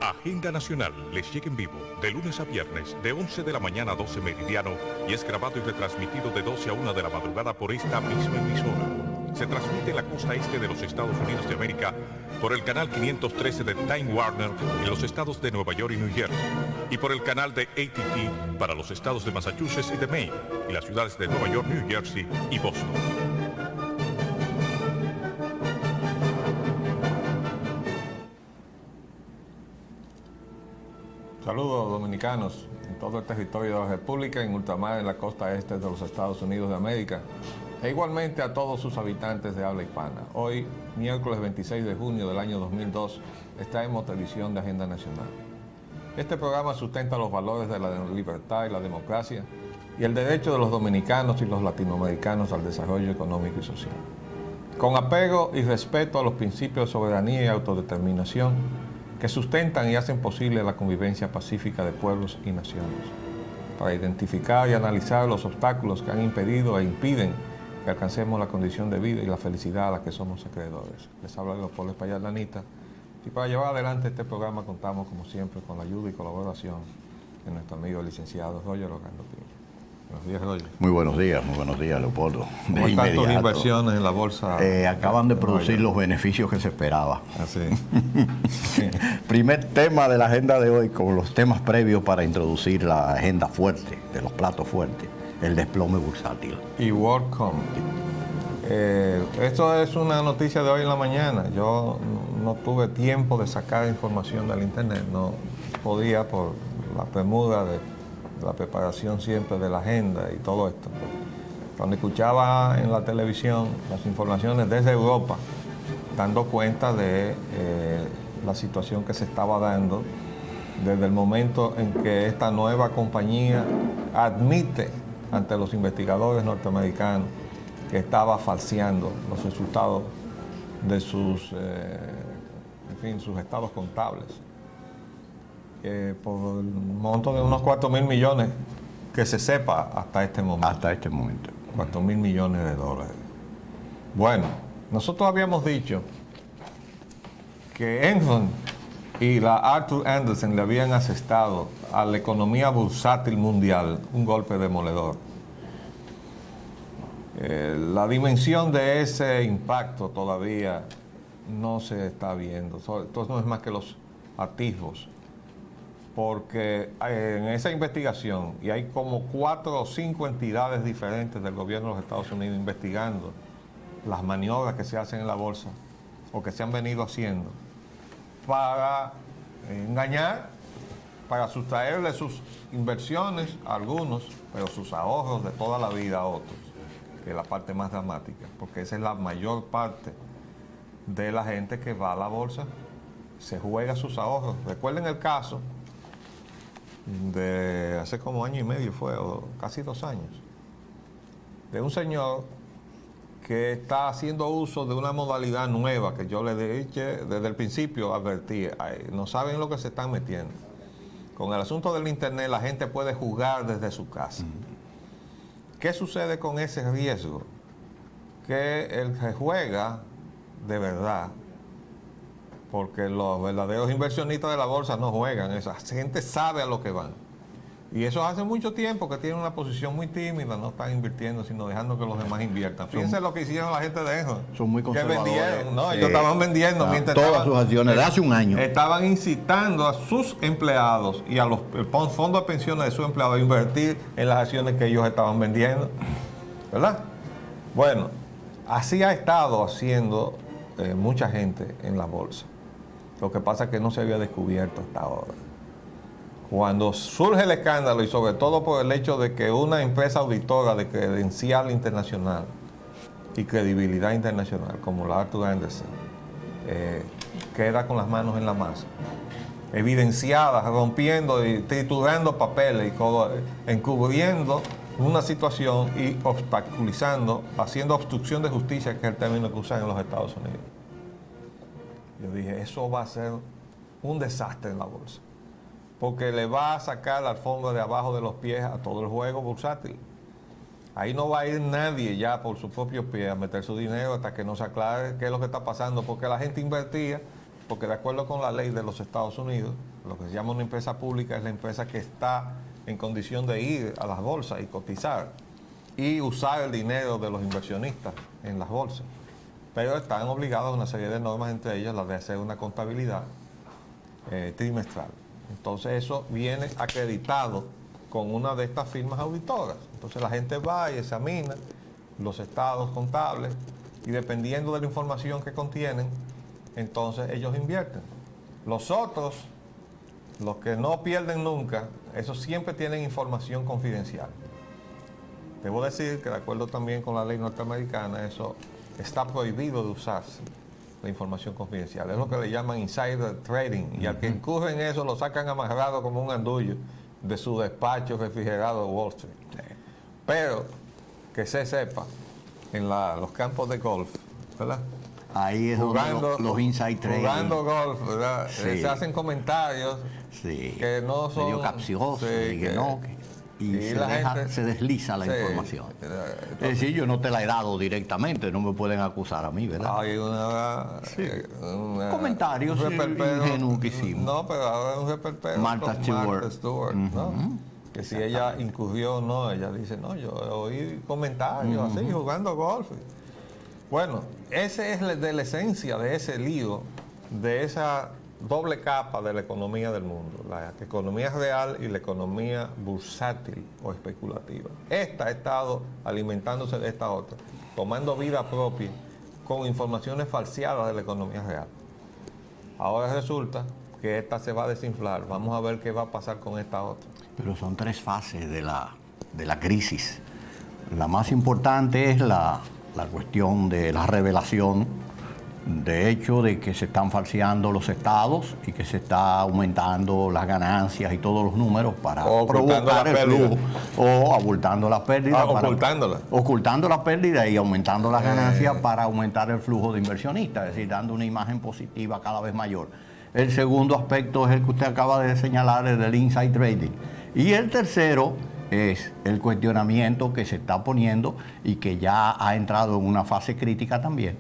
Agenda Nacional les llega en vivo de lunes a viernes de 11 de la mañana a 12 meridiano y es grabado y retransmitido de 12 a 1 de la madrugada por esta misma emisora. Se transmite en la costa este de los Estados Unidos de América por el canal 513 de Time Warner en los estados de Nueva York y New Jersey y por el canal de AT&T para los estados de Massachusetts y de Maine y las ciudades de Nueva York, New Jersey y Boston. Saludos dominicanos en todo el territorio de la República, en ultramar en la costa este de los Estados Unidos de América, e igualmente a todos sus habitantes de habla hispana. Hoy, miércoles 26 de junio del año 2002, está en televisión de Agenda Nacional. Este programa sustenta los valores de la libertad y la democracia y el derecho de los dominicanos y los latinoamericanos al desarrollo económico y social. Con apego y respeto a los principios de soberanía y autodeterminación que sustentan y hacen posible la convivencia pacífica de pueblos y naciones, para identificar y analizar los obstáculos que han impedido e impiden que alcancemos la condición de vida y la felicidad a la que somos acreedores. Les habla Leopoldo Espaillat Lanita, y para llevar adelante este programa contamos, como siempre, con la ayuda y colaboración de nuestro amigo el licenciado Roger Orlando Piña. Buenos días, Roger. Muy buenos días, Leopoldo. ¿Cómo están tus inversiones en la bolsa? Acaban de producir los beneficios que se esperaba. Así. Primer tema de la agenda de hoy, con los temas previos para introducir la agenda fuerte, de los platos fuertes, el desplome bursátil. Y WorldCom. Esto es una noticia de hoy en la mañana. Yo no tuve tiempo de sacar información del internet, no podía por la premura de la preparación siempre de la agenda y todo esto. Cuando escuchaba en la televisión las informaciones desde Europa, dando cuenta de la situación que se estaba dando desde el momento en que esta nueva compañía admite ante los investigadores norteamericanos que estaba falseando los resultados de sus estados contables. Por el monto de unos 4.000 millones, que se sepa hasta este momento. Hasta este momento. 4.000 millones de dólares. Bueno, nosotros habíamos dicho que Enron y la Arthur Andersen le habían asestado a la economía bursátil mundial un golpe demoledor. La dimensión de ese impacto todavía no se está viendo. Esto no es más que los atisbos. Porque en esa investigación, y hay como 4 o 5 entidades diferentes del gobierno de los Estados Unidos investigando las maniobras que se hacen en la bolsa o que se han venido haciendo para engañar, para sustraerle sus inversiones a algunos, pero sus ahorros de toda la vida a otros, que es la parte más dramática, porque esa es la mayor parte de la gente que va a la bolsa, se juega sus ahorros. Recuerden el caso de hace como año y medio fue, o casi 2 años, de un señor que está haciendo uso de una modalidad nueva que yo le dije desde el principio, advertí, no saben lo que se están metiendo. Con el asunto del internet la gente puede jugar desde su casa. ¿Qué sucede con ese riesgo? Que el que juega de verdad, porque los verdaderos inversionistas de la bolsa no juegan, esa gente sabe a lo que van. Y eso hace mucho tiempo que tienen una posición muy tímida, no están invirtiendo, sino dejando que los demás inviertan. Fíjense lo que hicieron la gente de Enron. Son muy conservadores. Que vendieron, ¿no? Ellos estaban vendiendo mientras todas sus acciones de hace un año. Estaban incitando a sus empleados y a los fondos de pensiones de sus empleados a invertir en las acciones que ellos estaban vendiendo. ¿Verdad? Bueno, así ha estado haciendo mucha gente en la bolsa. Lo que pasa es que no se había descubierto hasta ahora. Cuando surge el escándalo, y sobre todo por el hecho de que una empresa auditora de credencial internacional y credibilidad internacional, como la Arthur Andersen, queda con las manos en la masa, evidenciada, rompiendo y triturando papeles y encubriendo una situación y obstaculizando, haciendo obstrucción de justicia, que es el término que usan en los Estados Unidos. Yo dije, eso va a ser un desastre en la bolsa, porque le va a sacar la alfombra de abajo de los pies a todo el juego bursátil. Ahí no va a ir nadie ya por sus propios pies a meter su dinero hasta que no se aclare qué es lo que está pasando, porque la gente invertía porque de acuerdo con la ley de los Estados Unidos, lo que se llama una empresa pública es la empresa que está en condición de ir a las bolsas y cotizar y usar el dinero de los inversionistas en las bolsas. Pero están obligados a una serie de normas, entre ellas la de hacer una contabilidad trimestral. Entonces eso viene acreditado con una de estas firmas auditoras. Entonces la gente va y examina los estados contables y dependiendo de la información que contienen, entonces ellos invierten. Los otros, los que no pierden nunca, esos siempre tienen información confidencial. Debo decir que de acuerdo también con la ley norteamericana, eso está prohibido de usarse, la información confidencial. Es lo que le llaman insider trading. Y al que incurre en eso lo sacan amarrado como un andullo de su despacho refrigerado de Wall Street. Pero que se sepa, en los campos de golf, ¿verdad? Ahí es Jugando, donde los inside trading. Jugando golf, ¿verdad? Sí. Se hacen comentarios Sí, que no son... medio capciosos, sí, y que no, y y se desliza la sí, información. entonces, Es decir, yo no te la he dado directamente, no me pueden acusar a mí, ¿verdad? hay Comentarios un reperpero, ingenuos que hicimos. No, pero ahora un reperpero Martha con Stewart. Martha Stewart, ¿no? Que si ella incurrió o no, ella dice, no, yo oí comentarios así, jugando golf. Bueno, ese es de la esencia de ese lío, de esa doble capa de la economía del mundo, la economía real y la economía bursátil o especulativa. Esta ha estado alimentándose de esta otra, tomando vida propia con informaciones falseadas de la economía real. Ahora resulta que esta se va a desinflar. Vamos a ver qué va a pasar con esta otra. Pero son tres fases de la crisis. La más importante es la cuestión de la revelación de hecho de que se están falseando los estados y que se está aumentando las ganancias y todos los números para provocar el flujo, o abultando las pérdidas. Ocultando las pérdidas y aumentando las ganancias para aumentar el flujo de inversionistas, es decir, dando una imagen positiva cada vez mayor. El segundo aspecto es el que usted acaba de señalar, el del inside trading. Y el tercero es el cuestionamiento que se está poniendo y que ya ha entrado en una fase crítica también,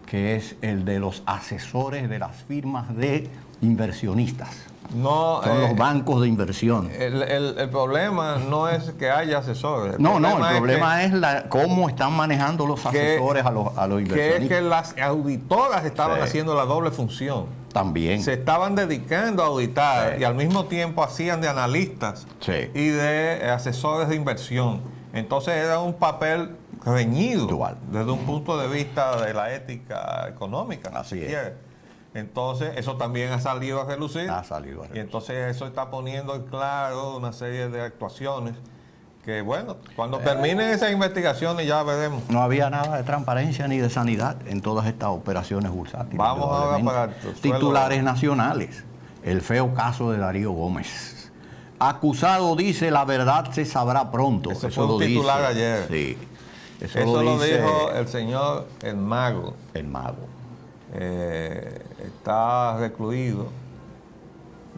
que es el de los asesores de las firmas de inversionistas. No, son los bancos de inversión. El problema no es que haya asesores. El problema es cómo están manejando los asesores a los inversionistas. Que es que las auditoras estaban haciendo la doble función. También. Se estaban dedicando a auditar y al mismo tiempo hacían de analistas y de asesores de inversión. Entonces era un papel reñido desde un punto de vista de la ética económica. Así es. Entonces eso también ha salido a relucir. Y entonces eso está poniendo en claro una serie de actuaciones que, bueno, cuando terminen esas investigaciones ya veremos. No había nada de transparencia ni de sanidad en todas estas operaciones bursátiles. Vamos ahora para titulares nacionales. El feo caso de Darío Gómez. Acusado dice la verdad se sabrá pronto. Eso fue un titular ayer. Sí. Eso lo dijo el señor El Mago. El Mago. Está recluido.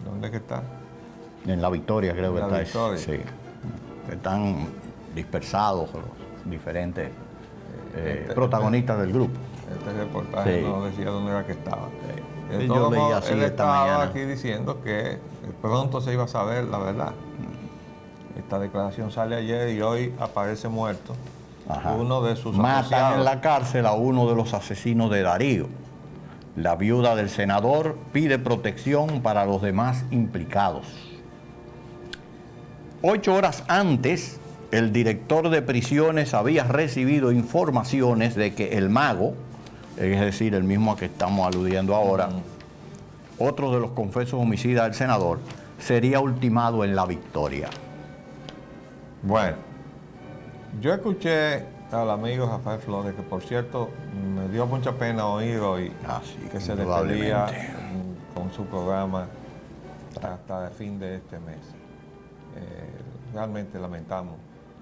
¿Dónde es que está? En La Victoria, creo que está. Victoria. Sí. Están dispersados los diferentes protagonistas del grupo. Este reportaje no decía dónde era que estaba. Yo leí así él esta estaba mañana aquí diciendo que pronto se iba a saber la verdad. Esta declaración sale ayer y hoy aparece muerto. Uno de sus asociados. Matan en la cárcel a uno de los asesinos de Darío. La viuda del senador pide protección para los demás implicados. 8 horas antes, el director de prisiones había recibido informaciones de que el Mago, es decir, el mismo a que estamos aludiendo ahora, otro de los confesos homicidas del senador, sería ultimado en La Victoria. Bueno, yo escuché al amigo Rafael Flores, que por cierto me dio mucha pena oír hoy que se despedía con su programa hasta el fin de este mes. Realmente lamentamos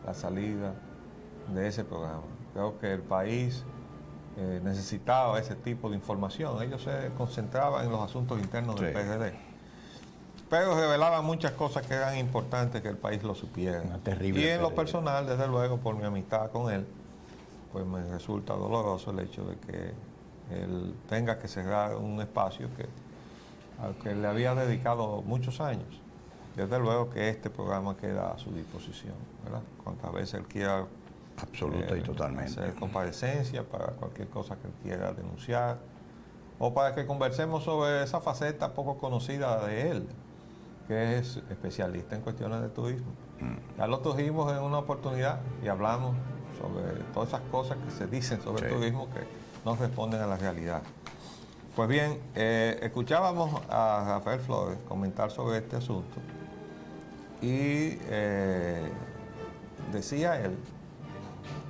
la salida de ese programa. Creo que el país necesitaba ese tipo de información. Ellos se concentraban en los asuntos internos del PRD, pero revelaban muchas cosas que eran importantes que el país lo supiera. Y en lo personal, desde luego, por mi amistad con él, pues me resulta doloroso el hecho de que él tenga que cerrar un espacio que al que le había dedicado muchos años. Desde luego que este programa queda a su disposición, ¿verdad? Cuantas veces él quiera Absoluta y totalmente. hacer comparecencia para cualquier cosa que él quiera denunciar o para que conversemos sobre esa faceta poco conocida de él, que es especialista en cuestiones de turismo. Ya lo tuvimos en una oportunidad y hablamos sobre todas esas cosas que se dicen sobre el turismo que no responden a la realidad. Pues bien, escuchábamos a Rafael Flores comentar sobre este asunto y decía él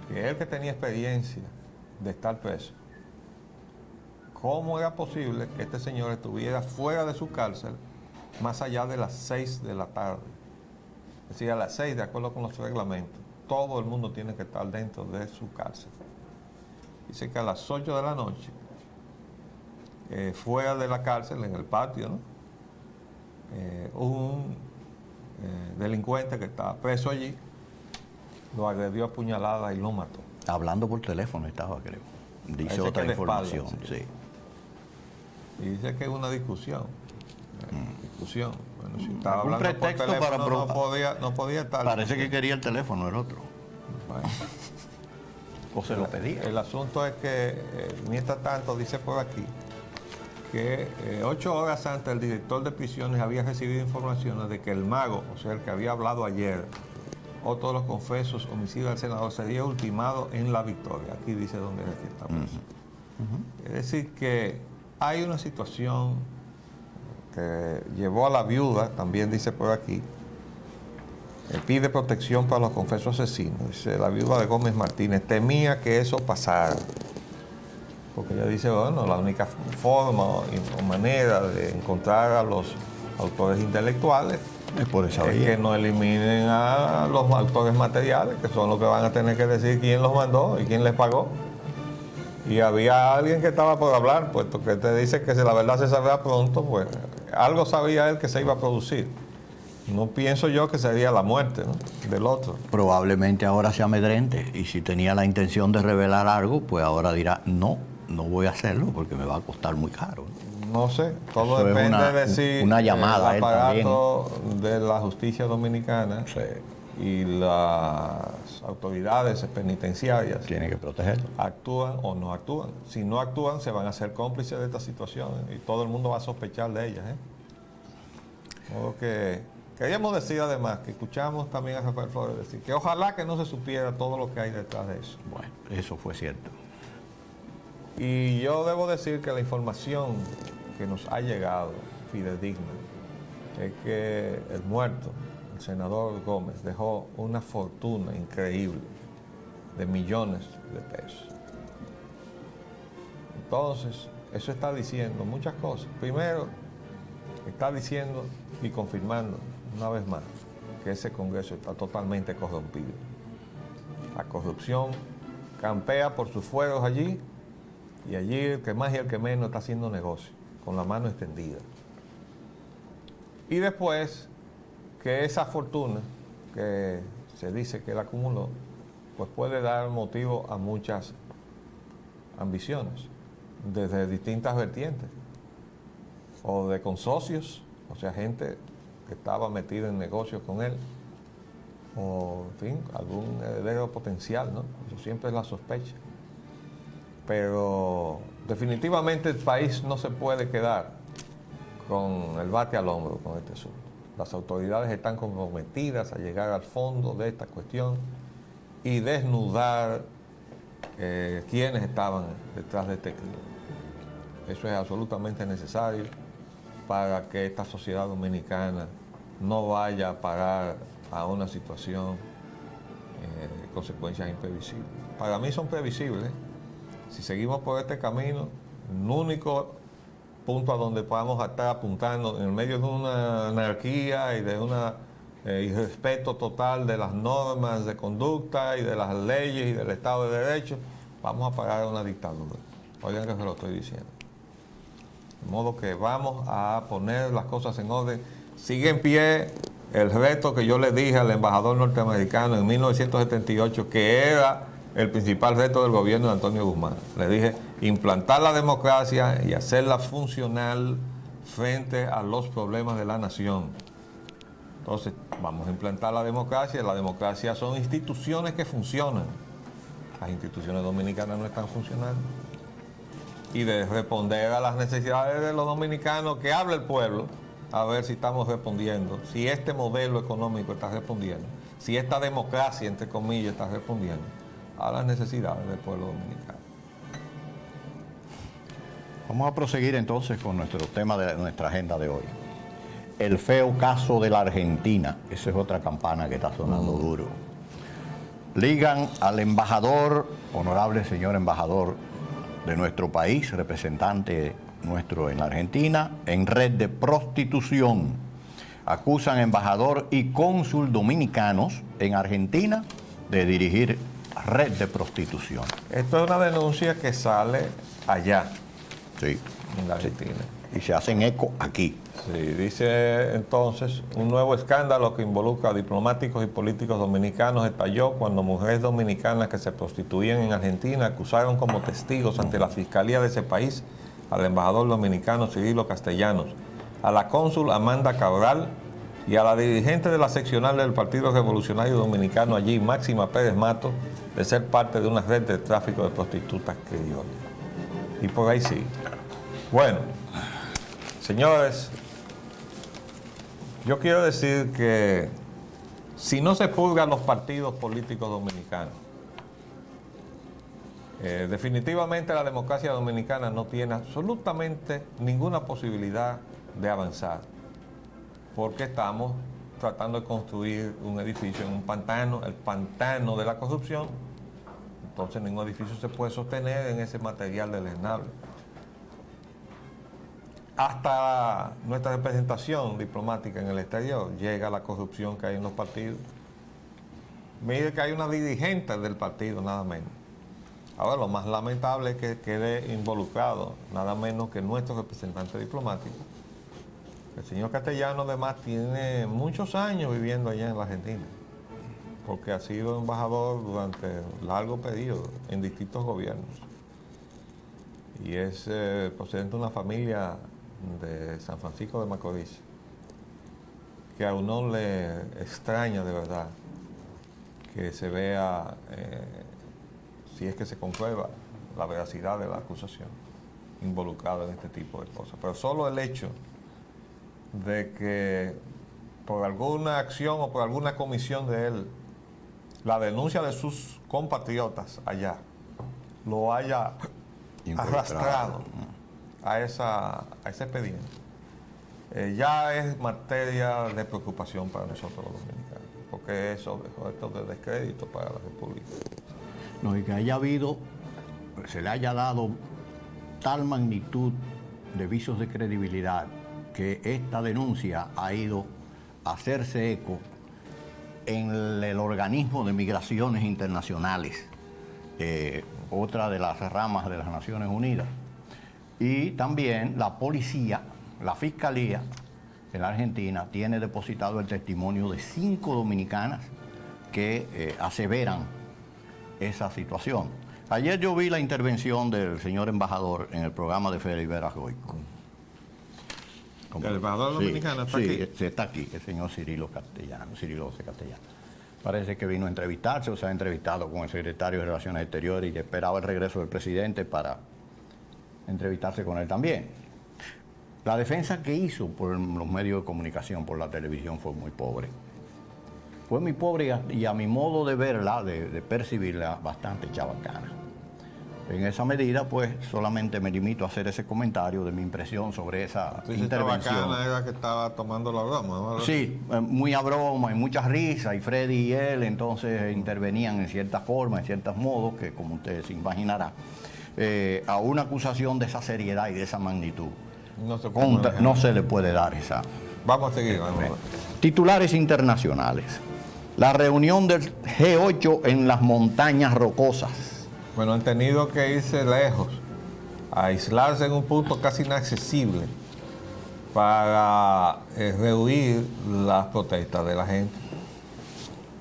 que tenía experiencia de estar preso, ¿cómo era posible que este señor estuviera fuera de su cárcel más allá de las 6 de la tarde? Es decir, a las 6, de acuerdo con los reglamentos, todo el mundo tiene que estar dentro de su cárcel. Dice que a las 8 de la noche, fuera de la cárcel, en el patio, ¿no? Un delincuente que estaba preso allí lo agredió a puñalada y lo mató. Hablando por teléfono estaba, creo. Dice Parece otra que de información, espaldas, sí. Y dice que es una discusión. Discusión. Bueno, si estaba Un hablando por pretexto teléfono, para no podía estar. Parece que quería el teléfono el otro. Bueno, O se lo pedía. el asunto es que, mientras tanto, dice por aquí, que 8 horas antes el director de prisiones había recibido informaciones de que el mago, o sea, el que había hablado ayer, otro de los confesos homicidios del senador, sería ultimado en La Victoria. Aquí dice dónde es que estamos. Es decir, que hay una situación que llevó a la viuda, también dice por aquí, pide protección para los confesos asesinos. Dice la viuda de Gómez Martínez, temía que eso pasara. Porque ella dice, bueno, la única forma o manera de encontrar a los autores intelectuales Es por esa es vía. que no eliminen a los autores materiales, que son los que van a tener que decir quién los mandó y quién les pagó. Y había alguien que estaba por hablar, puesto que te dice que si la verdad se sabrá pronto, pues algo sabía él que se iba a producir. No pienso yo que sería la muerte, ¿no?, del otro. Probablemente ahora se amedrente y si tenía la intención de revelar algo, pues ahora dirá, no voy a hacerlo porque me va a costar muy caro. No sé, todo Eso es depende de si una llamada a el él aparato de la justicia dominicana Sí. y las autoridades penitenciarias Tiene que protegerlo. actúan o no actúan. Si no actúan, se van a hacer cómplices de esta situación y todo el mundo va a sospechar de ellas. De modo que queríamos decir además que escuchamos también a Rafael Flores decir que ojalá que no se supiera todo lo que hay detrás de eso. Bueno, eso fue cierto. Y yo debo decir que la información que nos ha llegado fidedigna es que el muerto, el senador Gómez, dejó una fortuna increíble de millones de pesos. Entonces, eso está diciendo muchas cosas. Primero, está diciendo y confirmando una vez más que ese Congreso está totalmente corrompido. La corrupción campea por sus fueros allí y allí el que más y el que menos está haciendo negocio, con la mano extendida. Y después, que esa fortuna que se dice que él acumuló, pues puede dar motivo a muchas ambiciones, desde distintas vertientes, o de consorcios, o sea, gente que estaba metida en negocios con él, o, en fin, algún heredero potencial, ¿no? Eso siempre es la sospecha. Pero definitivamente el país no se puede quedar con el bate al hombro con este asunto. Las autoridades están comprometidas a llegar al fondo de esta cuestión y desnudar quiénes estaban detrás de este crimen. Eso es absolutamente necesario para que esta sociedad dominicana no vaya a parar a una situación de consecuencias imprevisibles. Para mí son previsibles. Si seguimos por este camino, el único punto a donde podamos estar apuntando en el medio de una anarquía y de un irrespeto total de las normas de conducta y de las leyes y del Estado de Derecho, vamos a parar a una dictadura. Oigan que se lo estoy diciendo. De modo que vamos a poner las cosas en orden. Sigue en pie el reto que yo le dije al embajador norteamericano en 1978, que era el principal reto del gobierno de Antonio Guzmán. Le dije, implantar la democracia y hacerla funcional frente a los problemas de la nación. Entonces, vamos a implantar la democracia. La democracia son instituciones que funcionan. Las instituciones dominicanas no están funcionando. Y de responder a las necesidades de los dominicanos, que hable el pueblo, a ver si estamos respondiendo, si este modelo económico está respondiendo, si esta democracia, entre comillas, está respondiendo a las necesidades del pueblo dominicano. Vamos a proseguir entonces con nuestro tema de nuestra agenda de hoy. El feo caso de la Argentina. Esa es otra campana que está sonando duro. Ligan al embajador, honorable señor embajador de nuestro país, representante nuestro en la Argentina, en red de prostitución. Acusan embajador y cónsul dominicanos en Argentina de dirigir red de prostitución. Esto es una denuncia que sale allá, Sí. en la Argentina. Y se hacen eco aquí. Sí, dice entonces, un nuevo escándalo que involucra a diplomáticos y políticos dominicanos estalló cuando mujeres dominicanas que se prostituían en Argentina acusaron como testigos ante la fiscalía de ese país al embajador dominicano Cirilo Castellanos, a la cónsul Amanda Cabral y a la dirigente de la seccional del Partido Revolucionario Dominicano allí, Máxima Pérez Mato, de ser parte de una red de tráfico de prostitutas criollas. Y por ahí sí. Bueno, señores, yo quiero decir que si no se purgan los partidos políticos dominicanos, definitivamente la democracia dominicana no tiene absolutamente ninguna posibilidad de avanzar, porque estamos tratando de construir un edificio en un pantano, el pantano de la corrupción. Entonces ningún edificio se puede sostener en ese material deleznable. Hasta nuestra representación diplomática en el exterior llega la corrupción que hay en los partidos. Mire que hay una dirigente del partido, nada menos. Ahora, lo más lamentable es que quede involucrado nada menos que nuestro representante diplomático. El señor Castellanos, además, tiene muchos años viviendo allá en la Argentina, porque ha sido embajador durante largo periodo en distintos gobiernos. Y es procedente de una familia de San Francisco de Macorís, que a uno le extraña de verdad que se vea, si es que se comprueba la veracidad de la acusación, involucrado en este tipo de cosas. Pero solo el hecho de que por alguna acción o por alguna comisión de él, la denuncia de sus compatriotas allá lo haya arrastrado a ese expediente, ya es materia de preocupación para nosotros los dominicanos, porque eso dejó esto de descrédito para la República. No, y que haya habido, se le haya dado tal magnitud de visos de credibilidad que esta denuncia ha ido a hacerse eco en el organismo de migraciones internacionales, otra de las ramas de las Naciones Unidas. Y también la policía, la fiscalía en la Argentina tiene depositado el testimonio de 5 dominicanas que aseveran esa situación. Ayer yo vi la intervención del señor embajador en el programa de Félix Vera Goico. ¿El embajador dominicano está aquí? Sí, está aquí, el señor Cirilo Castellanos, Cirilo José Castellanos. Parece que vino a entrevistarse o se ha entrevistado con el secretario de Relaciones Exteriores y esperaba el regreso del presidente para entrevistarse con él también. La defensa que hizo por los medios de comunicación, por la televisión, fue muy pobre. Fue muy pobre y a mi modo de verla, de percibirla, bastante chabacana. En esa medida, pues, solamente me limito a hacer ese comentario de mi impresión sobre esa intervención. Chabacana era que estaba tomando la broma, ¿no? Sí, muy a broma y muchas risas, y Freddy y él entonces intervenían en cierta forma, en ciertos modos, que como usted se imaginará, a una acusación de esa seriedad y de esa magnitud. No se le puede dar esa. Vamos a seguir, vamos. Titulares internacionales. La reunión del G8 en las montañas rocosas. Bueno, han tenido que irse lejos, a aislarse en un punto casi inaccesible para rehuir las protestas de la gente.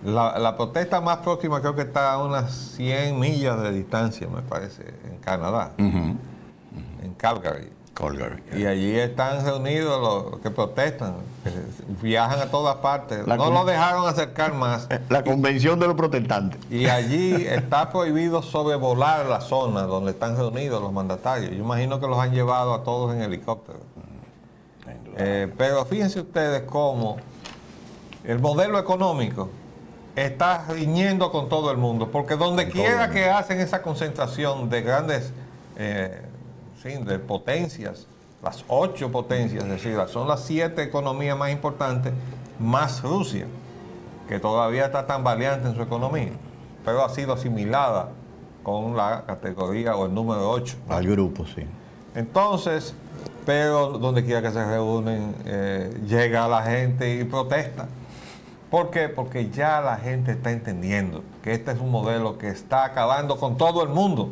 La protesta más próxima creo que está a unas 100 millas de distancia, me parece, en Canadá, en Calgary. Colgar. Y allí están reunidos los que protestan, que viajan a todas partes. No lo dejaron acercar más. La convención de los protestantes. Y allí está prohibido sobrevolar la zona donde están reunidos los mandatarios. Yo imagino que los han llevado a todos en helicóptero. Pero fíjense ustedes cómo el modelo económico está riñendo con todo el mundo, porque donde quiera que hacen esa concentración de grandes de potencias, las 8 potencias, es decir, son las 7 economías más importantes, más Rusia, que todavía está tambaleante en su economía, pero ha sido asimilada con la categoría o el número 8. Al grupo, sí. Entonces, pero donde quiera que se reúnen, llega la gente y protesta. ¿Por qué? Porque ya la gente está entendiendo que este es un modelo que está acabando con todo el mundo.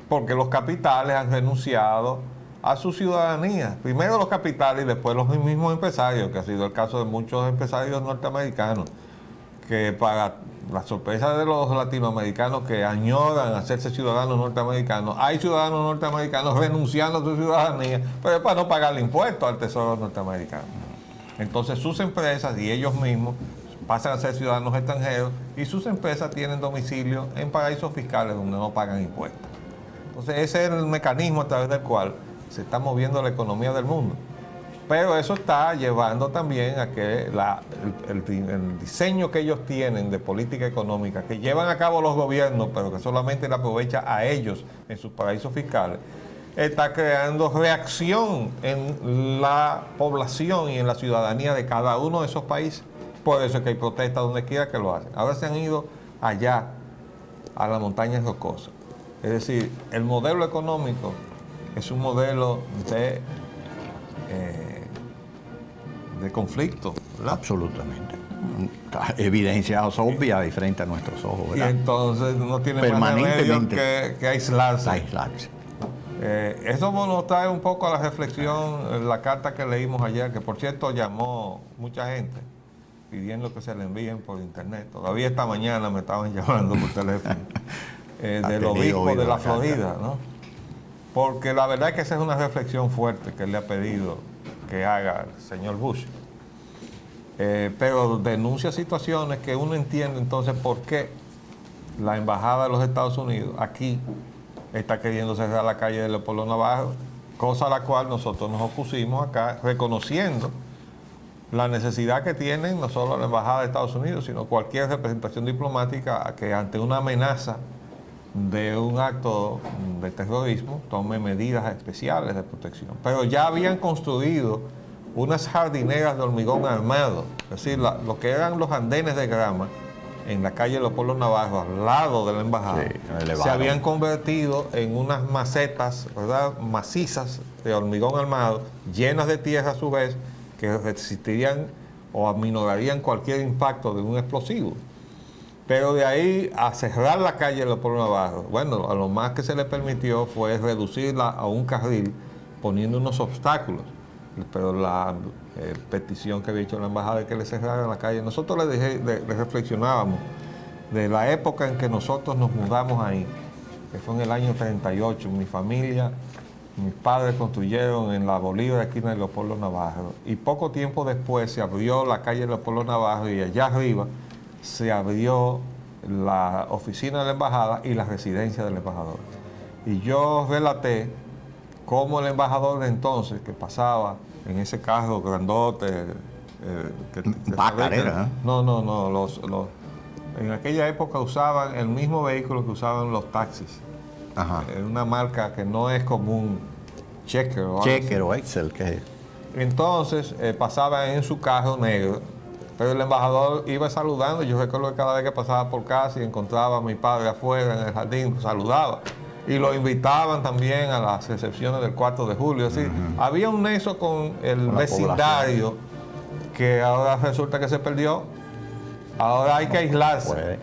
Porque los capitales han renunciado a su ciudadanía. Primero los capitales y después los mismos empresarios, que ha sido el caso de muchos empresarios norteamericanos, que para la sorpresa de los latinoamericanos que añoran hacerse ciudadanos norteamericanos, hay ciudadanos norteamericanos renunciando a su ciudadanía, pero es para no pagarle impuestos al Tesoro norteamericano. Entonces sus empresas y ellos mismos pasan a ser ciudadanos extranjeros y sus empresas tienen domicilio en paraísos fiscales donde no pagan impuestos. Entonces ese es el mecanismo a través del cual se está moviendo la economía del mundo. Pero eso está llevando también a que el diseño que ellos tienen de política económica, que llevan a cabo los gobiernos, pero que solamente le aprovecha a ellos en sus paraísos fiscales, está creando reacción en la población y en la ciudadanía de cada uno de esos países. Por eso es que hay protestas donde quiera que lo hacen. Ahora se han ido allá, a las montañas rocosas. Es decir, el modelo económico es un modelo de conflicto, ¿verdad? Absolutamente. Evidencias obvias y frente a nuestros ojos, ¿verdad? Y entonces no tiene más remedio que aislarse. Eso nos trae un poco a la reflexión, la carta que leímos ayer, que por cierto llamó mucha gente pidiendo que se le envíen por internet. Todavía esta mañana me estaban llamando por teléfono. Del obispo de la Florida, ¿no? Porque la verdad es que esa es una reflexión fuerte que él le ha pedido que haga el señor Bush. Pero denuncia situaciones que uno entiende entonces por qué la embajada de los Estados Unidos aquí está queriendo cerrar la calle de Leopoldo Navarro, cosa a la cual nosotros nos opusimos acá, reconociendo la necesidad que tienen no solo la embajada de Estados Unidos, sino cualquier representación diplomática que ante una amenaza de un acto de terrorismo tome medidas especiales de protección. Pero ya habían construido unas jardineras de hormigón armado, es decir, lo que eran los andenes de grama en la calle Leopoldo Navarro, al lado de la embajada, se habían convertido en unas macetas, ¿verdad?, macizas de hormigón armado, llenas de tierra a su vez, que resistirían o aminorarían cualquier impacto de un explosivo. Pero de ahí a cerrar la calle Leopoldo Navarro, bueno, a lo más que se le permitió fue reducirla a un carril poniendo unos obstáculos. Pero la petición que había hecho la embajada de que le cerraran la calle, nosotros le reflexionábamos de la época en que nosotros nos mudamos ahí, que fue en el año 38, mi familia, mis padres construyeron en la Bolívar, esquina de Leopoldo Navarro, y poco tiempo después se abrió la calle Leopoldo Navarro y allá arriba se abrió la oficina de la embajada y la residencia del embajador. Y yo relaté cómo el embajador de entonces, que pasaba en ese carro grandote, Bacarera, ¿eh? No, en aquella época usaban el mismo vehículo que usaban los taxis. Ajá. Una marca que no es común, Checker o algo Checker así. o Excel, ¿qué es? Entonces pasaba en su carro negro, pero el embajador iba saludando. Yo recuerdo que cada vez que pasaba por casa y encontraba a mi padre afuera en el jardín, saludaba. Y lo invitaban también a las recepciones del 4 de julio. Así, había un nexo con el vecindario que ahora resulta que se perdió. Ahora hay que aislarse. No puede.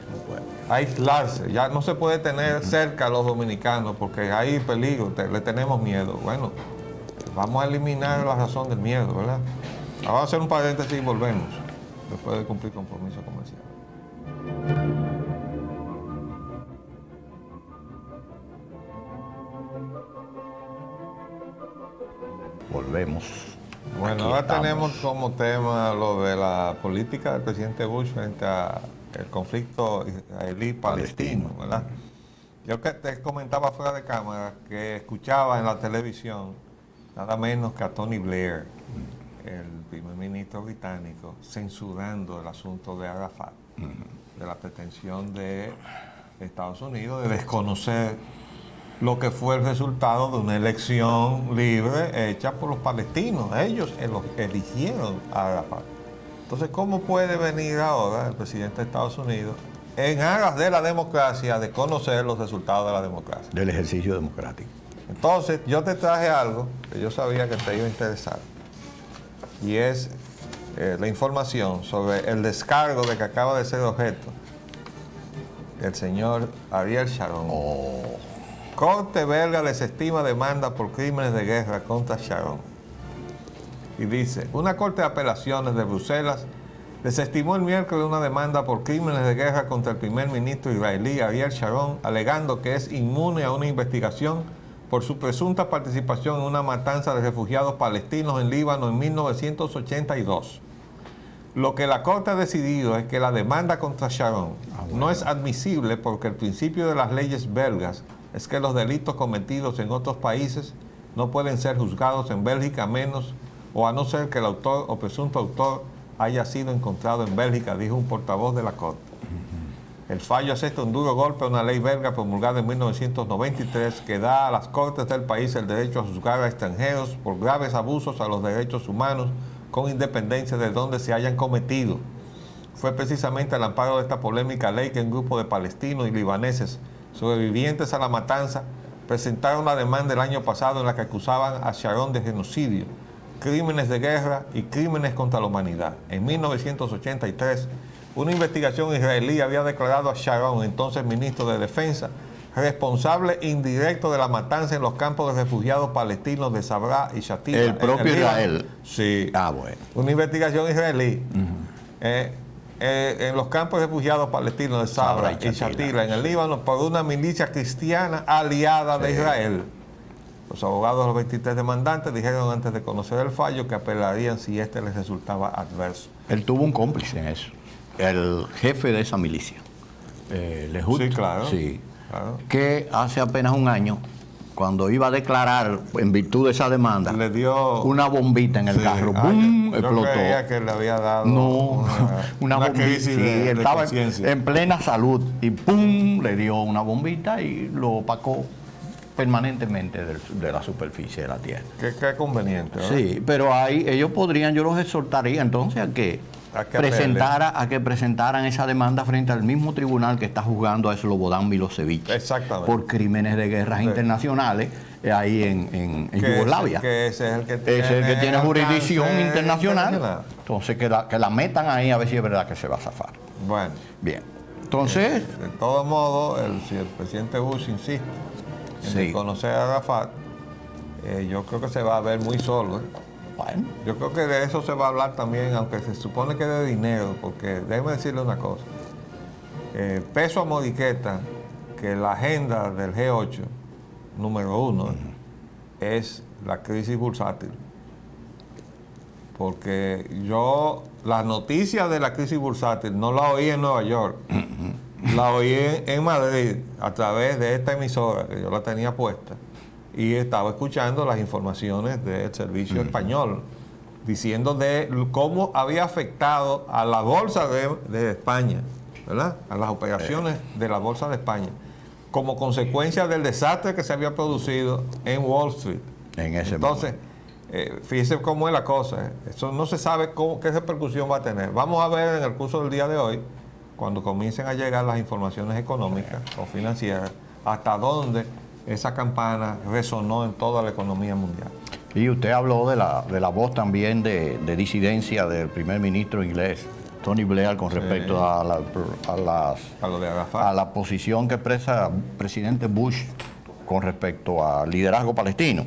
Aislarse. Ya no se puede tener cerca a los dominicanos porque hay peligro, le tenemos miedo. Bueno, vamos a eliminar la razón del miedo, ¿verdad? Vamos a hacer un paréntesis y volvemos después de cumplir compromiso comercial. volvemos. Bueno, Aquí ahora estamos. tenemos como tema lo de la política del presidente Bush frente al conflicto israelí-palestino, ¿verdad? Yo que te comentaba fuera de cámara que escuchaba en la televisión nada menos que a Tony Blair, el primer ministro británico, censurando el asunto de Arafat, de la pretensión de Estados Unidos de desconocer lo que fue el resultado de una elección libre hecha por los palestinos. Ellos eligieron a Arafat. Entonces, ¿cómo puede venir ahora el presidente de Estados Unidos, en aras de la democracia, de conocer los resultados de la democracia? Del ejercicio democrático. Entonces, yo te traje algo que yo sabía que te iba a interesar, y es la información sobre el descargo de que acaba de ser objeto el señor Ariel Sharon. Corte belga desestima demanda por crímenes de guerra contra Sharon. Y dice, una corte de apelaciones de Bruselas desestimó el miércoles una demanda por crímenes de guerra contra el primer ministro israelí Ariel Sharon, alegando que es inmune a una investigación por su presunta participación en una matanza de refugiados palestinos en Líbano en 1982. Lo que la Corte ha decidido es que la demanda contra Sharon no es admisible porque el principio de las leyes belgas es que los delitos cometidos en otros países no pueden ser juzgados en Bélgica menos o a no ser que el autor o presunto autor haya sido encontrado en Bélgica, dijo un portavoz de la Corte. El fallo asesta un duro golpe a una ley belga promulgada en 1993 que da a las cortes del país el derecho a juzgar a extranjeros por graves abusos a los derechos humanos con independencia de dónde se hayan cometido. Fue precisamente al amparo de esta polémica ley que un grupo de palestinos y libaneses sobrevivientes a la matanza presentaron la demanda el año pasado en la que acusaban a Sharon de genocidio, crímenes de guerra y crímenes contra la humanidad. En 1983, una investigación israelí había declarado a Sharon, entonces ministro de Defensa, responsable indirecto de la matanza en los campos de refugiados palestinos de Sabra y Shatila. El propio Israel. Sí. Bueno. Una investigación israelí. En los campos de refugiados palestinos de Sabra y Shatila, en el Líbano, por una milicia cristiana aliada de Israel. Los abogados de los 23 demandantes dijeron antes de conocer el fallo que apelarían si este les resultaba adverso. Él tuvo un cómplice en eso, el jefe de esa milicia, Lehut, Sí, claro. sí, Claro. que hace apenas un año, cuando iba a declarar en virtud de esa demanda, Le dio una bombita en el carro, ¡bum!, yo explotó. creía que le había dado No, una bombita. crisis Sí, de él estaba conciencia. en plena salud y ¡pum!, le dio una bombita y lo opacó permanentemente de la superficie de la tierra. Qué conveniente, ¿verdad? Sí, pero ahí ellos podrían, yo los exhortaría entonces a que presentaran esa demanda frente al mismo tribunal que está juzgando a Slobodan Milosevic Exactamente. por crímenes de guerras internacionales ahí en Yugoslavia. Ese es el que Ese es el que tiene jurisdicción alcance internacional. Entonces que la metan ahí a ver si es verdad que se va a zafar. Bueno, Bien. Entonces, de todo modo, si el presidente Bush insiste en Sí. conocer a Arafat, yo creo que se va a ver muy solo. bueno, Yo creo que de eso se va a hablar también, aunque se supone que de dinero, porque déjeme decirle una cosa. Peso a modiqueta que la agenda del G8, número 1, es la crisis bursátil. Porque yo, las noticias de la crisis bursátil no la oí en Nueva York, la oí en Madrid a través de esta emisora, que yo la tenía puesta, y estaba escuchando las informaciones del servicio español, diciendo de cómo había afectado a la bolsa de España, ¿verdad? A las operaciones de la bolsa de España, como consecuencia del desastre que se había producido en Wall Street. en ese Entonces, fíjese cómo es la cosa. Eso no se sabe qué repercusión va a tener. Vamos a ver en el curso del día de hoy, cuando comiencen a llegar las informaciones económicas o financieras, hasta dónde esa campana resonó en toda la economía mundial. Y usted habló de la voz también de disidencia del primer ministro inglés, Tony Blair, con respecto a lo de Arafat. a la posición que expresa el presidente Bush con respecto al liderazgo palestino.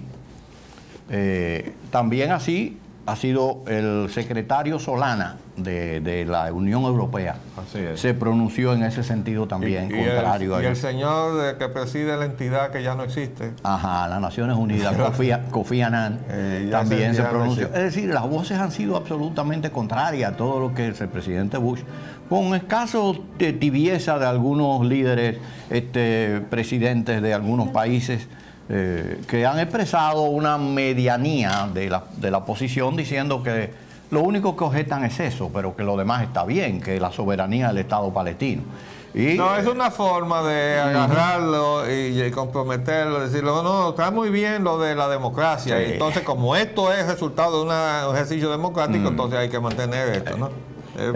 También así ha sido el secretario Solana de la Unión Europea. Así es. Se pronunció en ese sentido también, contrario a y el eso. señor que preside la entidad que ya no existe. Ajá, las Naciones Unidas, Kofi Annan, ya también ese se día no pronunció. existe. Es decir, las voces han sido absolutamente contrarias a todo lo que es el presidente Bush, con escaso de tibieza de algunos líderes, presidentes de algunos países, que han expresado una medianía de la posición diciendo que lo único que objetan es eso, pero que lo demás está bien, que la soberanía del Estado palestino. Y, No, es una forma de agarrarlo y comprometerlo, decirlo, no, está muy bien lo de la democracia. Sí. Y entonces, como esto es resultado de un ejercicio democrático, entonces hay que mantener esto, ¿no? Es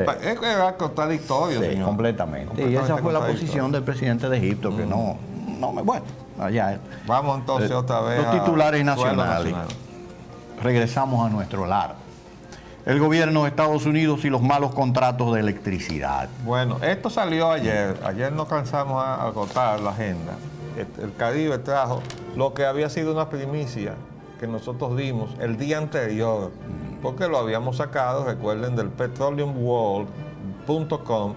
contradictorio, sí, señor. completamente. Y esa fue la posición del presidente de Egipto, que bueno, allá. Vamos entonces otra vez Los titulares a suelo nacionales. nacional. Regresamos a nuestro lar. El gobierno de Estados Unidos y los malos contratos de electricidad. Bueno, esto salió ayer. Ayer nos cansamos a agotar la agenda. El Caribe trajo lo que había sido una primicia que nosotros dimos el día anterior, porque lo habíamos sacado, recuerden, del petroleumworld.com,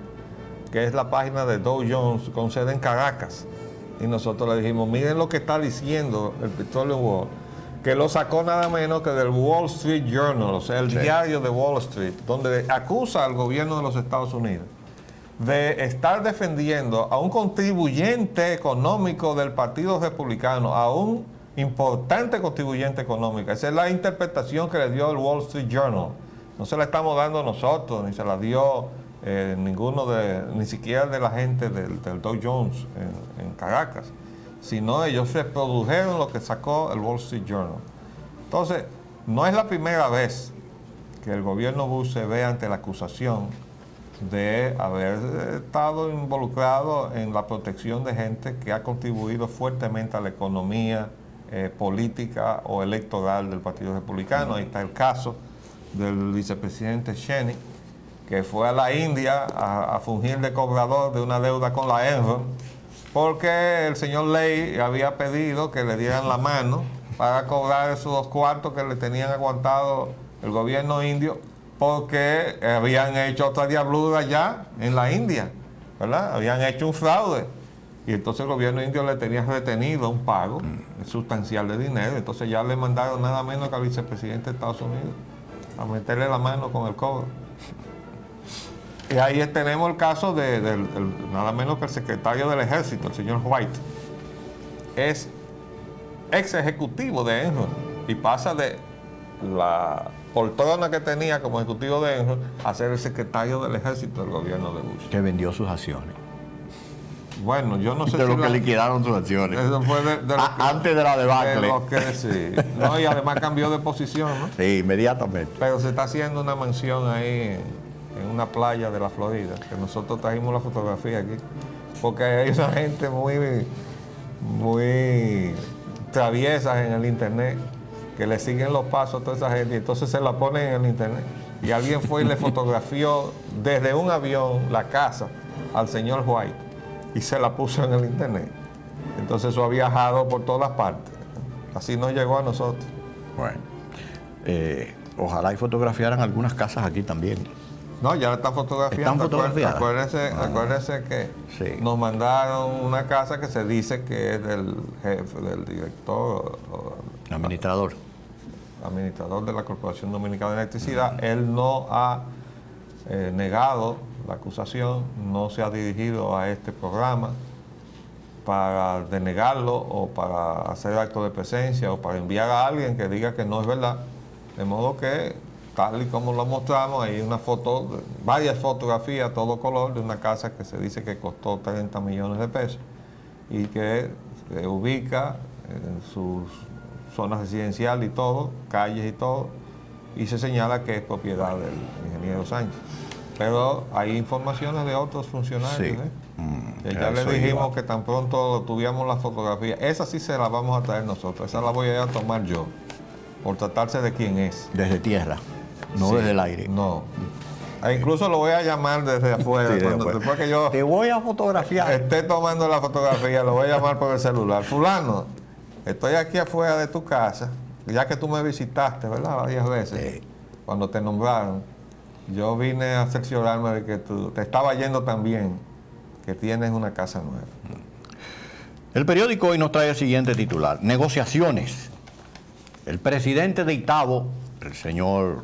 que es la página de Dow Jones con sede en Caracas. Y nosotros le dijimos, miren lo que está diciendo el Petroleum World, que lo sacó nada menos que del Wall Street Journal, o sea, el diario de Wall Street, donde acusa al gobierno de los Estados Unidos de estar defendiendo a un contribuyente económico del Partido Republicano, a un importante contribuyente económico. Esa es la interpretación que le dio el Wall Street Journal. No se la estamos dando nosotros, ni se la dio ni siquiera de la gente del Dow Jones en Caracas, sino ellos reprodujeron lo que sacó el Wall Street Journal. Entonces, no es la primera vez que el gobierno Bush se ve ante la acusación de haber estado involucrado en la protección de gente que ha contribuido fuertemente a la economía política o electoral del Partido Republicano. Ahí está el caso del vicepresidente Cheney, que fue a la India a fungir de cobrador de una deuda con la Enron, porque el señor Ley había pedido que le dieran la mano para cobrar esos cuartos que le tenían aguantado el gobierno indio, porque habían hecho otra diablura ya en la India, ¿verdad? Habían hecho un fraude. Y entonces el gobierno indio le tenía retenido un pago sustancial de dinero. Entonces ya le mandaron nada menos que al vicepresidente de Estados Unidos a meterle la mano con el cobro. Y ahí tenemos el caso de nada menos que el secretario del Ejército, el señor White. Es ex ejecutivo de Enron y pasa de la poltrona que tenía como ejecutivo de Enron a ser el secretario del Ejército del gobierno de Bush. Que vendió sus acciones. Bueno, yo no sé De si lo que liquidaron sus acciones. Eso fue Antes de la debacle. Sí. No, y además cambió de posición, ¿no? Sí, inmediatamente. Pero se está haciendo una mansión ahí en una playa de la Florida, que nosotros trajimos la fotografía aquí, porque hay una gente muy traviesa en el internet, que le siguen los pasos a toda esa gente, y entonces se la ponen en el internet. Y alguien fue y le fotografió desde un avión la casa al señor White, y se la puso en el internet. Entonces eso ha viajado por todas partes. Así nos llegó a nosotros. Bueno, ojalá y fotografiaran algunas casas aquí también. No, ya la están fotografiando. ¿Están fotografiadas? Acuérdense que sí. Nos mandaron una casa que se dice que es del jefe, del director Administrador de la Corporación Dominicana de Electricidad. Él no ha negado la acusación, no se ha dirigido a este programa para denegarlo o para hacer acto de presencia o para enviar a alguien que diga que no es verdad. De modo que, tal y como lo mostramos, hay una foto, varias fotografías a todo color de una casa que se dice que costó 30 millones de pesos y que se ubica en sus zonas residenciales y todo, calles y todo, y se señala que es propiedad del ingeniero Sánchez. Pero hay informaciones de otros funcionarios, Sí. Que ya le dijimos que tan pronto tuviéramos la fotografía. Esa sí se la vamos a traer nosotros, esa la voy a ir a tomar yo, por tratarse de quién es. desde tierra, no Sí, desde el aire. No. Incluso lo voy a llamar desde afuera. Sí, Después que yo te voy a fotografiar. esté tomando la fotografía, lo voy a llamar por el celular. Fulano, estoy aquí afuera de tu casa, ya que tú me visitaste, ¿verdad? Varias veces. Sí. cuando te nombraron, yo vine a cerciorarme de que te estaba yendo tan bien que tienes una casa nueva. El periódico hoy nos trae el siguiente titular: negociaciones. El presidente de Itabo, el señor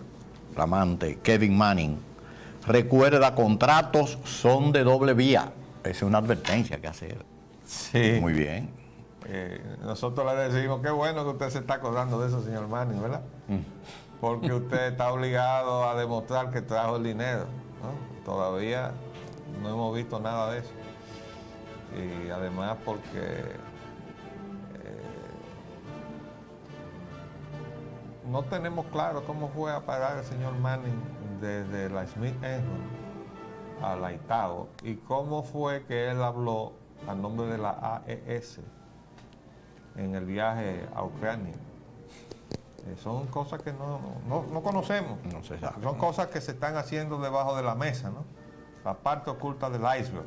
flamante Kevin Manning, recuerda: contratos son de doble vía. Esa es una advertencia que hacer. Sí. Muy bien. Nosotros le decimos, qué bueno que usted se está acordando de eso, señor Manning, ¿verdad? Porque usted está obligado a demostrar que trajo el dinero, ¿no? Todavía no hemos visto nada de eso. Y además porque no tenemos claro cómo fue a parar el señor Manning desde la Smith Enron a la Itabo y cómo fue que él habló a nombre de la AES en el viaje a Ucrania. Son cosas que no conocemos. No se sabe. Son cosas que se están haciendo debajo de la mesa, ¿no? La parte oculta del iceberg.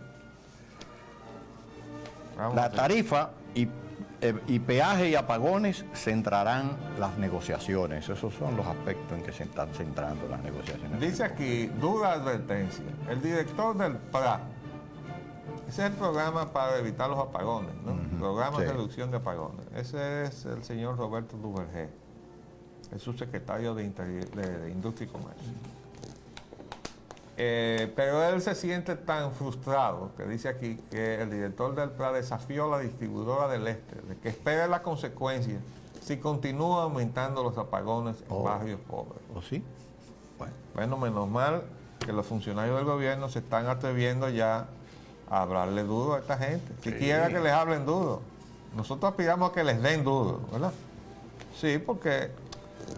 La tarifa y peaje y apagones centrarán las negociaciones. Esos son los aspectos en que se están centrando las negociaciones. Dice aquí, dura advertencia. El director del PRA, ese es el programa para evitar los apagones, ¿no? Programa de reducción de apagones. Ese es el señor Roberto Duvergé, es subsecretario de Industria y Comercio. Pero él se siente tan frustrado que dice aquí que el director del PRA desafió a la distribuidora del Este de que espere las consecuencias si continúa aumentando los apagones en barrios pobres. ¿O sí? Bueno, menos mal que los funcionarios del gobierno se están atreviendo ya a hablarle duro a esta gente. Siquiera que les hablen duro. Nosotros aspiramos a que les den duro, ¿verdad? Sí, porque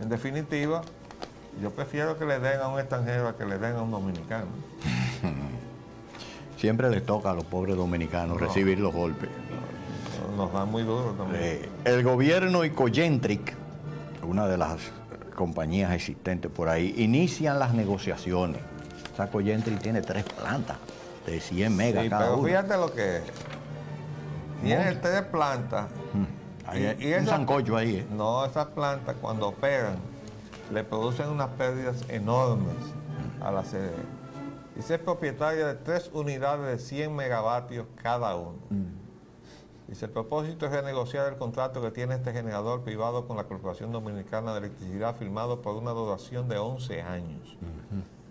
en definitiva yo prefiero que le den a un extranjero a que le den a un dominicano. Siempre les toca a los pobres dominicanos recibir los golpes. Nos dan muy duro también. El gobierno y Cogentric, una de las compañías existentes por ahí, inician las negociaciones. O sea, Cogentric tiene 3 plantas de 100 megas cada pero una. fíjate lo que es. Tiene 3 plantas. Y un sancocho ahí. No, esas plantas cuando operan le producen unas pérdidas enormes a la CDE. Dice es propietaria de 3 unidades de 100 megavatios cada uno. Dice, el propósito es renegociar el contrato que tiene este generador privado con la Corporación Dominicana de Electricidad firmado por una duración de 11 años.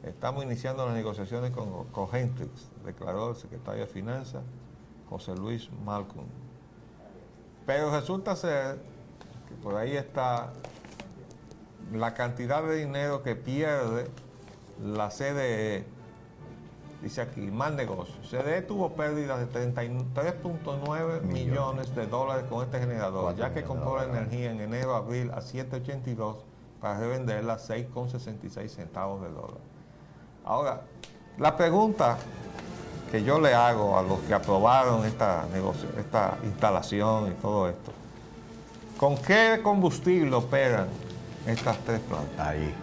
Estamos iniciando las negociaciones con Cogentrix, declaró el secretario de Finanzas, José Luis Malcolm. Pero resulta ser que por ahí está la cantidad de dinero que pierde la CDE. Dice aquí, más negocios. CDE tuvo pérdidas de 33.9 millones de dólares con este generador, ya que compró la energía en enero-abril a 7.82 para revenderla a 6.66 centavos de dólar. Ahora, la pregunta que yo le hago a los que aprobaron esta instalación y todo esto, ¿con qué combustible operan estas 3 plantas? Ahí.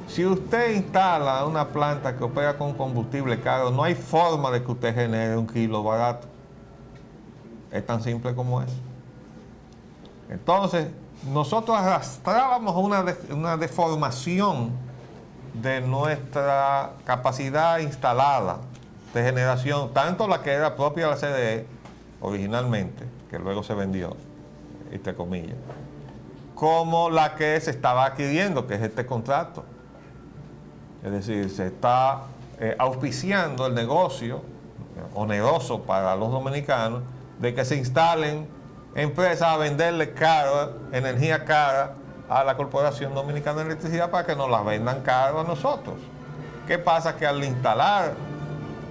Si usted instala una planta que opera con combustible caro, no hay forma de que usted genere un kilo barato. Es tan simple como eso. Entonces, nosotros arrastrábamos una deformación de nuestra capacidad instalada de generación, tanto la que era propia de la CDE originalmente, que luego se vendió, entre comillas, como la que se estaba adquiriendo, que es este contrato. Es decir, se está auspiciando el negocio oneroso para los dominicanos de que se instalen empresas a venderle energía cara a la Corporación Dominicana de Electricidad para que nos la vendan caro a nosotros. ¿Qué pasa? Que al instalar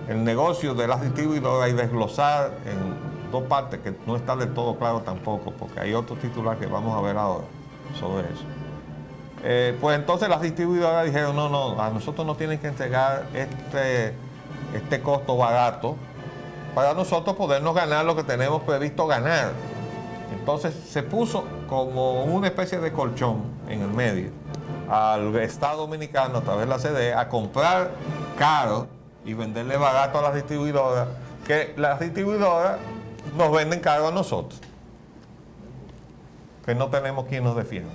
el negocio de las distribuidoras y desglosar en 2 partes, que no está del todo claro tampoco, porque hay otro titular que vamos a ver ahora sobre eso. Pues entonces las distribuidoras dijeron, no, a nosotros nos tienen que entregar este costo barato para nosotros podernos ganar lo que tenemos previsto ganar. Entonces se puso como una especie de colchón en el medio al Estado Dominicano a través de la CDE a comprar caro y venderle barato a las distribuidoras, que las distribuidoras nos venden caro a nosotros, que no tenemos quien nos defienda.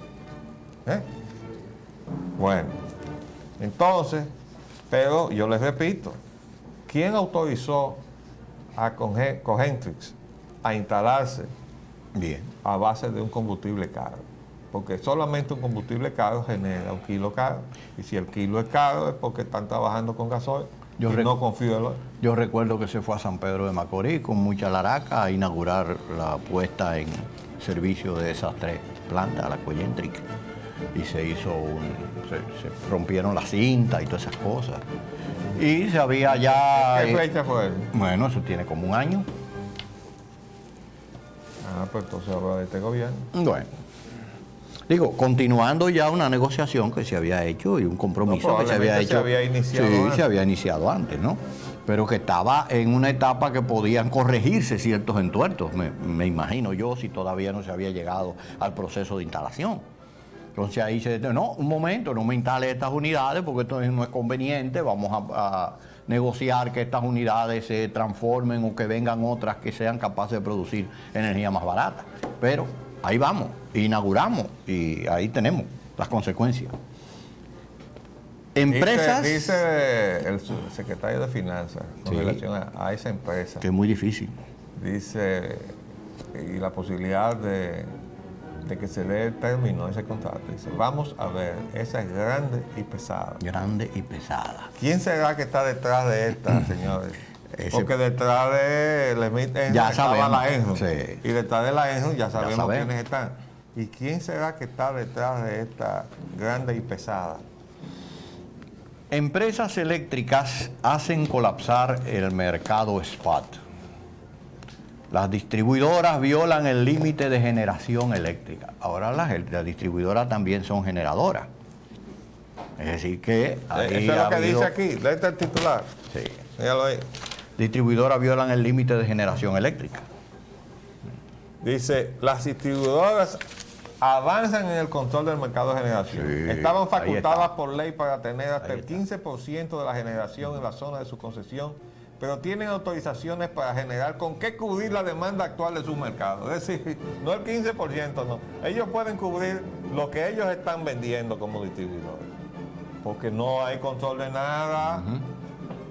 Bueno, entonces, pero yo les repito, ¿quién autorizó a Cogentrix a instalarse Bien. a base de un combustible caro? Porque solamente un combustible caro genera un kilo caro. Y si el kilo es caro es porque están trabajando con gasoil. Yo Y no confío en lo... Yo recuerdo que se fue a San Pedro de Macorís con mucha laraca a inaugurar la puesta en servicio de esas 3 plantas, la Cogentrix. Y se hizo se rompieron las cintas y todas esas cosas. Y se había ya... ¿Qué fecha fue? Bueno, eso tiene como un año. Ah, pues entonces habla de este gobierno. Bueno. Digo, continuando ya una negociación que se había hecho y un compromiso No, que se había probablemente hecho. se había iniciado sí, antes. se había iniciado antes, ¿no? Pero que estaba en una etapa que podían corregirse ciertos entuertos, me imagino yo, si todavía no se había llegado al proceso de instalación. Entonces ahí se dice, no, un momento, no me instale estas unidades porque esto no es conveniente, vamos a negociar que estas unidades se transformen o que vengan otras que sean capaces de producir energía más barata. Pero ahí vamos, inauguramos y ahí tenemos las consecuencias. Empresas... Dice el secretario de Finanzas con Sí. relación a esa empresa. Que es muy difícil. Dice, y la posibilidad de que se dé el término a ese contrato. Dice, vamos a ver, esa es grande y pesada. Grande y pesada. ¿Quién será que está detrás de esta, señores? Porque detrás de Ya estaba sabemos, la ENJU. sí. Y detrás de la ENJU ya sabemos sabemos. quiénes están. ¿Y quién será que está detrás de esta grande y pesada? Empresas eléctricas hacen colapsar el mercado spot. Las distribuidoras violan el límite de generación eléctrica. Ahora las distribuidoras también son generadoras. Es decir que... ahí Eso es ha lo que habido- dice aquí. Léete el titular. Sí. Míralo ahí. Distribuidoras violan el límite de generación eléctrica. Dice, las distribuidoras avanzan en el control del mercado de generación. Sí, Estaban ahí facultadas está. por ley para tener hasta Ahí el 15% de la generación en la zona de su concesión, pero tienen autorizaciones para generar con qué cubrir la demanda actual de su mercado. Es decir, no el 15%, no. Ellos pueden cubrir lo que ellos están vendiendo como distribuidores, porque no hay control de nada.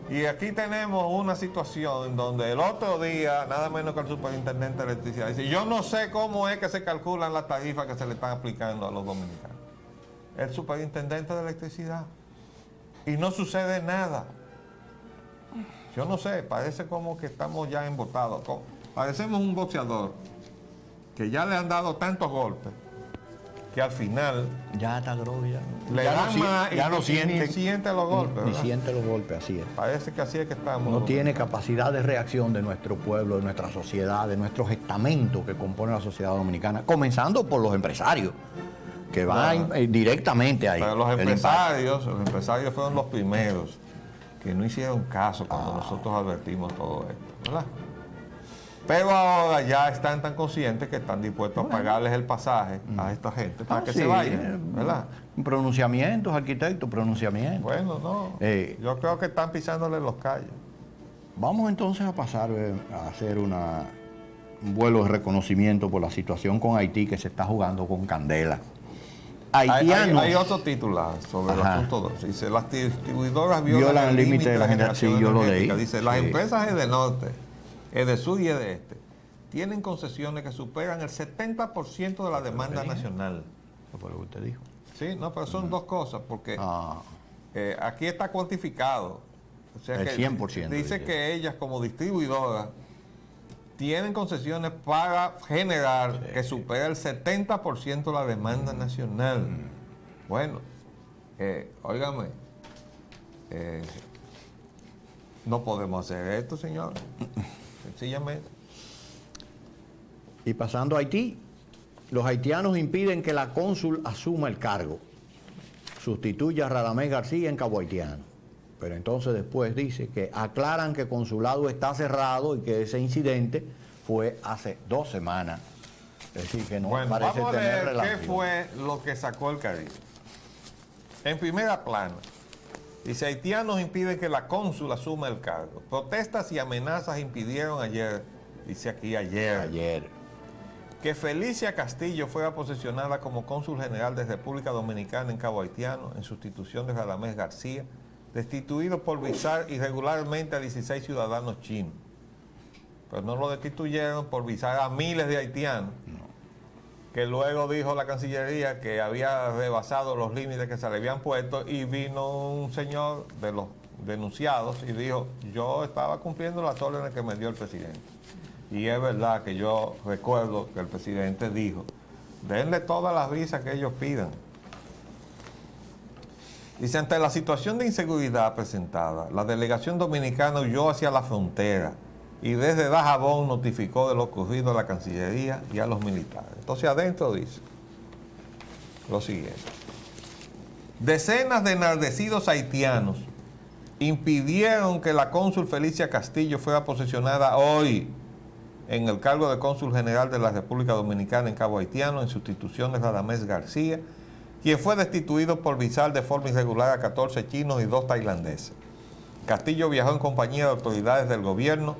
Y aquí tenemos una situación en donde el otro día, nada menos que el superintendente de electricidad dice, yo no sé cómo es que se calculan las tarifas que se le están aplicando a los dominicanos. El superintendente de electricidad. Y no sucede nada. Yo no sé, parece como que estamos ya embotados. Parecemos un boxeador que ya le han dado tantos golpes que al final Ya está droga. le dan más y ya no ni siente, siente los golpes. ni ¿verdad? siente los golpes, así es. Parece que así es que estamos. No tiene capacidad de reacción de nuestro pueblo, de nuestra sociedad, de nuestros estamentos que componen la sociedad dominicana, comenzando por los empresarios, que van directamente ahí. Pero los el impacto. empresarios fueron los primeros que no hicieron caso cuando nosotros advertimos todo esto, ¿verdad? Pero ahora ya están tan conscientes que están dispuestos a pagarles el pasaje a esta gente para que se vayan, ¿verdad? Pronunciamientos, arquitecto, pronunciamientos. Bueno, no. Yo creo que están pisándole los callos. Vamos entonces a pasar a hacer un vuelo de reconocimiento por la situación con Haití que se está jugando con candela. Haitianos Hay otro titular sobre el Ajá. asunto 2. Dice, las distribuidoras violan el límite de la generación. Sí, yo lo leí. Dice, las Sí. empresas EDENorte, EDESUR y EDEESTE tienen concesiones que superan el 70% de la demanda nacional. Eso fue lo que usted dijo. Sí, no, pero son dos cosas, porque Ah, aquí está cuantificado. O sea El que 100%, dice dice. que ellas como distribuidoras tienen concesiones para generar que supera el 70% de la demanda nacional. Bueno, óigame, no podemos hacer esto, señor. Sencillamente. y pasando a Haití, los haitianos impiden que la cónsul asuma el cargo. Sustituye a Radamés García en Cabo Haitiano. Pero entonces después dice que aclaran que el consulado está cerrado y que ese incidente fue hace 2 semanas. Es decir, que no Bueno, parece vamos a tener ver relación. qué fue lo que sacó el Caribe. En primera plana, dice, haitianos impiden que la cónsul asuma el cargo. Protestas y amenazas impidieron ayer, dice aquí ayer, Ayer. que Felicia Castillo fuera posesionada como cónsul general de República Dominicana en Cabo Haitiano en sustitución de Radamés García, destituido por visar irregularmente a 16 ciudadanos chinos. Pero no lo destituyeron por visar a miles de haitianos, que luego dijo la Cancillería que había rebasado los límites que se le habían puesto, y vino un señor de los denunciados y dijo: yo estaba cumpliendo las órdenes que me dio el presidente. Y es verdad que yo recuerdo que el presidente dijo: denle todas las visas que ellos pidan. Dice: ante la situación de inseguridad presentada, la delegación dominicana huyó hacia la frontera y desde Dajabón notificó de lo ocurrido a la Cancillería y a los militares. Entonces adentro dice lo siguiente: decenas de enardecidos haitianos impidieron que la cónsul Felicia Castillo fuera posesionada hoy en el cargo de cónsul general de la República Dominicana en Cabo Haitiano en sustitución de Radamés García, quien fue destituido por visar de forma irregular a 14 chinos y 2 tailandeses. Castillo viajó en compañía de autoridades del gobierno,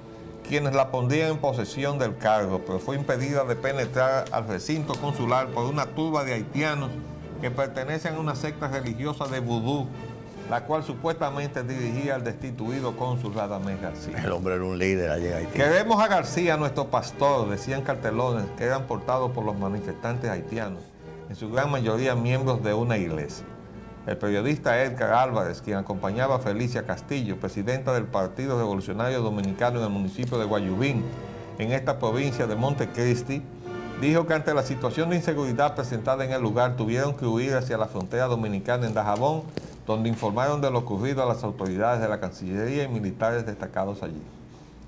quienes la pondrían en posesión del cargo, pero fue impedida de penetrar al recinto consular por una turba de haitianos que pertenecen a una secta religiosa de vudú, la cual supuestamente dirigía al destituido cónsul Radamés García. El hombre era un líder allí en Haití. Queremos a García, nuestro pastor, decían cartelones que eran portados por los manifestantes haitianos, en su gran mayoría miembros de una iglesia. El periodista Edgar Álvarez, quien acompañaba a Felicia Castillo, presidenta del Partido Revolucionario Dominicano en el municipio de Guayubín, en esta provincia de Montecristi, dijo que ante la situación de inseguridad presentada en el lugar tuvieron que huir hacia la frontera dominicana en Dajabón, donde informaron de lo ocurrido a las autoridades de la Cancillería y militares destacados allí.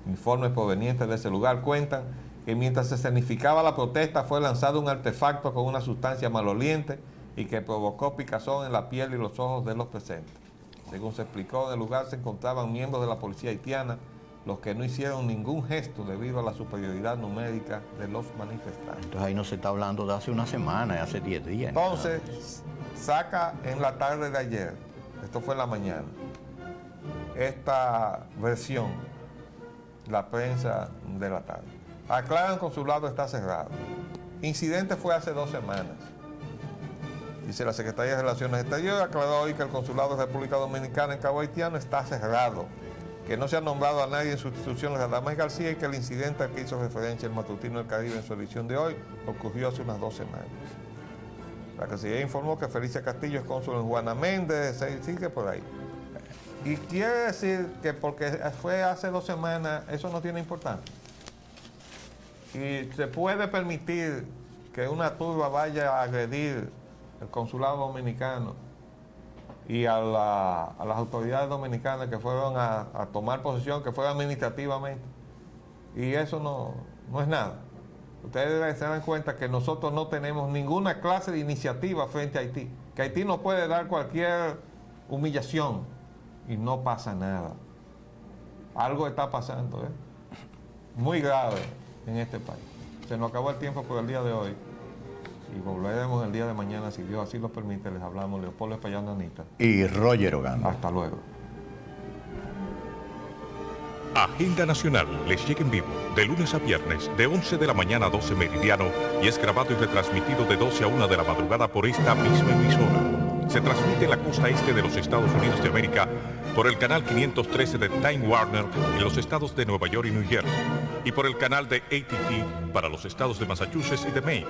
Informes provenientes de ese lugar cuentan que mientras se escenificaba la protesta fue lanzado un artefacto con una sustancia maloliente y que provocó picazón en la piel y los ojos de los presentes. Según se explicó, en el lugar se encontraban miembros de la policía haitiana, los que no hicieron ningún gesto debido a la superioridad numérica de los manifestantes. Entonces ahí no se está hablando de hace una semana, de hace 10 días. Entonces, saca en la tarde de ayer, esto fue en la mañana, esta versión, la prensa de la tarde. Aclaran: consulado está cerrado. Incidente fue hace 2 semanas. Dice la Secretaría de Relaciones Exteriores, aclaró hoy que el consulado de República Dominicana en Cabo Haitiano está cerrado, que no se ha nombrado a nadie en sustitución de Radamés García y que el incidente al que hizo referencia el matutino del Caribe en su edición de hoy ocurrió hace unas 2 semanas. La Cancillería informó que Felicia Castillo es cónsul en Juana Méndez, sigue por ahí. Y quiere decir que porque fue hace 2 semanas, eso no tiene importancia. Y se puede permitir que una turba vaya a agredir el consulado dominicano y a las autoridades dominicanas que fueron a tomar posesión, que fue administrativamente. Y eso no es nada. Ustedes se dan cuenta que nosotros no tenemos ninguna clase de iniciativa frente a Haití, que Haití nos puede dar cualquier humillación y no pasa nada. Algo está pasando, muy grave en este país. Se nos acabó el tiempo por el día de hoy y volveremos el día de mañana, si Dios así lo permite. Les hablamos Leopoldo Espallán, Anita Y Roger Ogando. Hasta luego. Agenda Nacional les llega en vivo de lunes a viernes de 11 de la mañana a 12 meridiano y es grabado y retransmitido de 12 a 1 de la madrugada por esta misma emisora. Se transmite en la costa este de los Estados Unidos de América por el canal 513 de Time Warner en los estados de Nueva York y New Jersey y por el canal de AT&T para los estados de Massachusetts y de Maine.